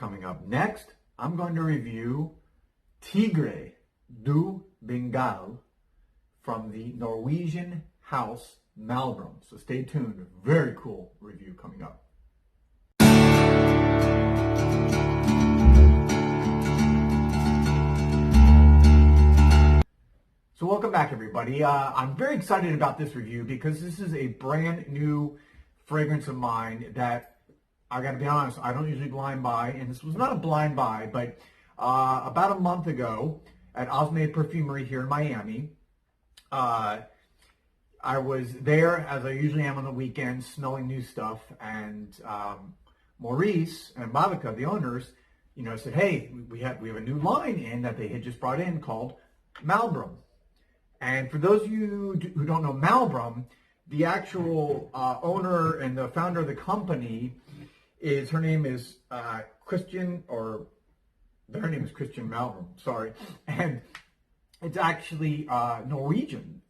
coming up. Next, I'm going to review Tigre Du Bengale from the Norwegian house Malbrum. So stay tuned. Very cool review coming up. So welcome back, everybody. I'm very excited about this review because this is a brand new fragrance of mine that, I got to be honest, I don't usually blind buy, and this was not a blind buy, but about a month ago at Osmade Perfumery here in Miami, I was there, as I usually am on the weekends, smelling new stuff, and Maurice and Babica, the owners, said, hey, we have a new line in that they had just brought in called Malbrum. And for those of you who don't know Malbrum, the actual owner and the founder of the company her name is Christian, or their name is Christian Malbrum, sorry. And it's actually Norwegian.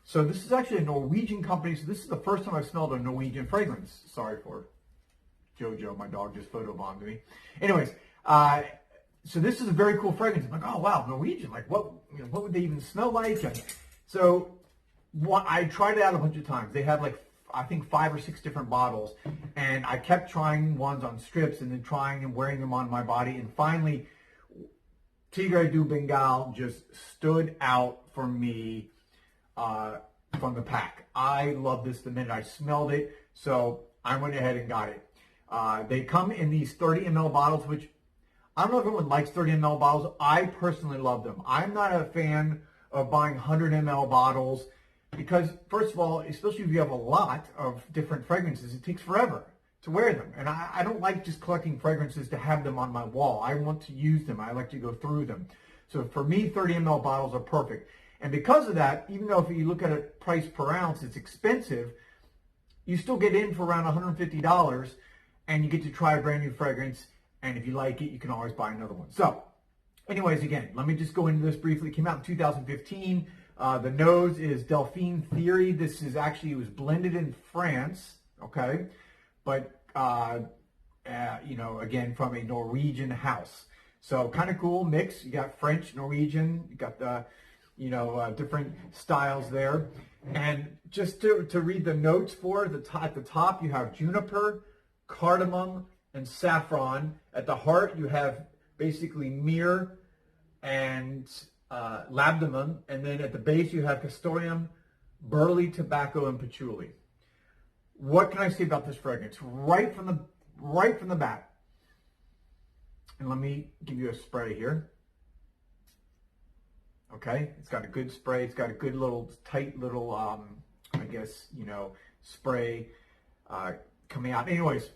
So this is actually a Norwegian company. So this is the first time I've smelled a Norwegian fragrance. Sorry for Jojo, my dog just photobombed me. Anyways, so this is a very cool fragrance. I'm like, oh wow, Norwegian. Like what would they even smell like? And so I tried it out a bunch of times. They have like, I think 5 or 6 different bottles, and I kept trying ones on strips and then trying and wearing them on my body. And finally, Tigre Du Bengale just stood out for me from the pack. I love this the minute I smelled it, so I went ahead and got it. They come in these 30 ml bottles, which I don't know if everyone likes 30 ml bottles. I personally love them. I'm not a fan of buying 100 ml bottles because, first of all, especially if you have a lot of different fragrances, it takes forever to wear them. And I don't like just collecting fragrances to have them on my wall. I want to use them. I like to go through them. So for me, 30 ml bottles are perfect. And because of that, even though if you look at it price per ounce, it's expensive, you still get in for around $150 and you get to try a brand new fragrance. And if you like it, you can always buy another one. So anyways, again, let me just go into this briefly. It came out in 2015. The nose is Delphine Theory. This is actually, it was blended in France, okay? But, again, from a Norwegian house. So kind of cool mix. You got French, Norwegian, you got the, different styles there. And just to read the notes for it, at the top you have juniper, cardamom, and saffron. At the heart you have basically myrrh and labdanum, and then at the base you have castoreum, burley, tobacco, and patchouli. What can I say about this fragrance? Right from the bat. And let me give you a spray here. Okay, it's got a good spray. It's got a good little tight little, spray coming out. Anyways,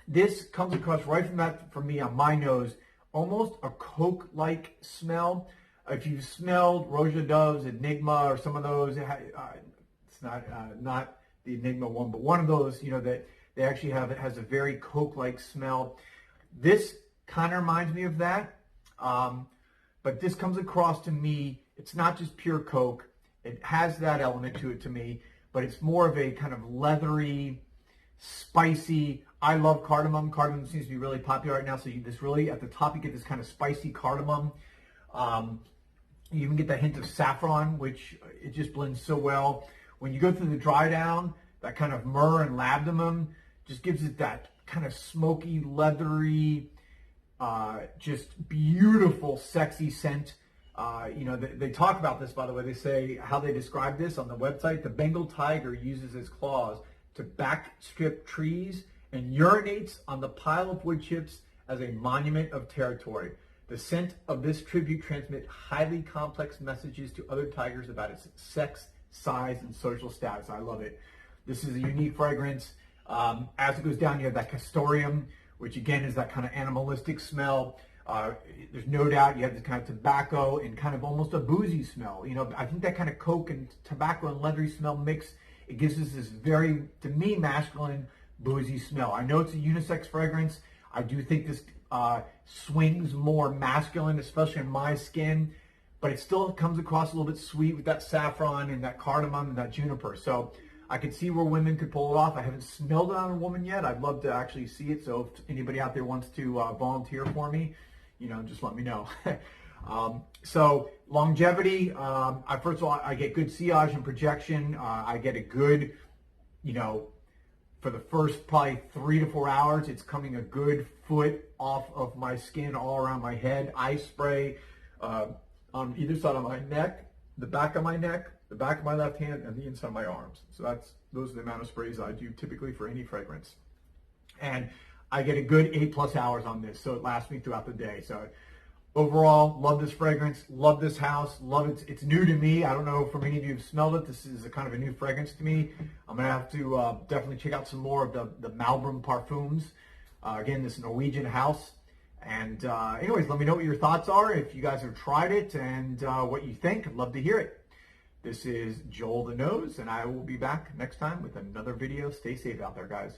this comes across right from that for me on my nose, almost a Coke-like smell. If you've smelled Roja Dove's Enigma or some of those, it's not the Enigma one, but one of those, that they actually have, it has a very Coke-like smell. This kind of reminds me of that, but this comes across to me, it's not just pure Coke. It has that element to it to me, but it's more of a kind of leathery, spicy. I love cardamom. Cardamom seems to be really popular right now, so this really, at the top, you get this kind of spicy cardamom. You even get that hint of saffron, which it just blends so well. When you go through the dry down, that kind of myrrh and labdanum just gives it that kind of smoky, leathery, just beautiful, sexy scent. They talk about this, by the way. They say how they describe this on the website. The Bengal tiger uses its claws to backstrip trees and urinates on the pile of wood chips as a monument of territory. The scent of this tribute transmits highly complex messages to other tigers about its sex, size, and social status. I love it. This is a unique fragrance. As it goes down, you have that castoreum, which again is that kind of animalistic smell. There's no doubt you have this kind of tobacco and kind of almost a boozy smell. I think that kind of Coke and tobacco and leathery smell mix, it gives us this very, to me, masculine, boozy smell. I know it's a unisex fragrance. I do think this swings more masculine, especially in my skin, but it still comes across a little bit sweet with that saffron and that cardamom and that juniper. So I could see where women could pull it off. I haven't smelled it on a woman yet. I'd love to actually see it. So if anybody out there wants to volunteer for me, just let me know. So longevity, first of all, I get good sillage and projection. I get a good, for the first probably 3 to 4 hours, it's coming a good foot off of my skin all around my head. I spray on either side of my neck, the back of my neck, the back of my left hand, and the inside of my arms. So those are the amount of sprays I do typically for any fragrance. And I get a good 8+ hours on this, so it lasts me throughout the day. So overall, love this fragrance, love this house, love it. It's new to me. I don't know if many of you have smelled it. This is a kind of a new fragrance to me. I'm going to have to definitely check out some more of the Malbrum Parfums. Again, this Norwegian house. And anyways, let me know what your thoughts are, if you guys have tried it, and what you think. I'd love to hear it. This is Joel the Nose, and I will be back next time with another video. Stay safe out there, guys.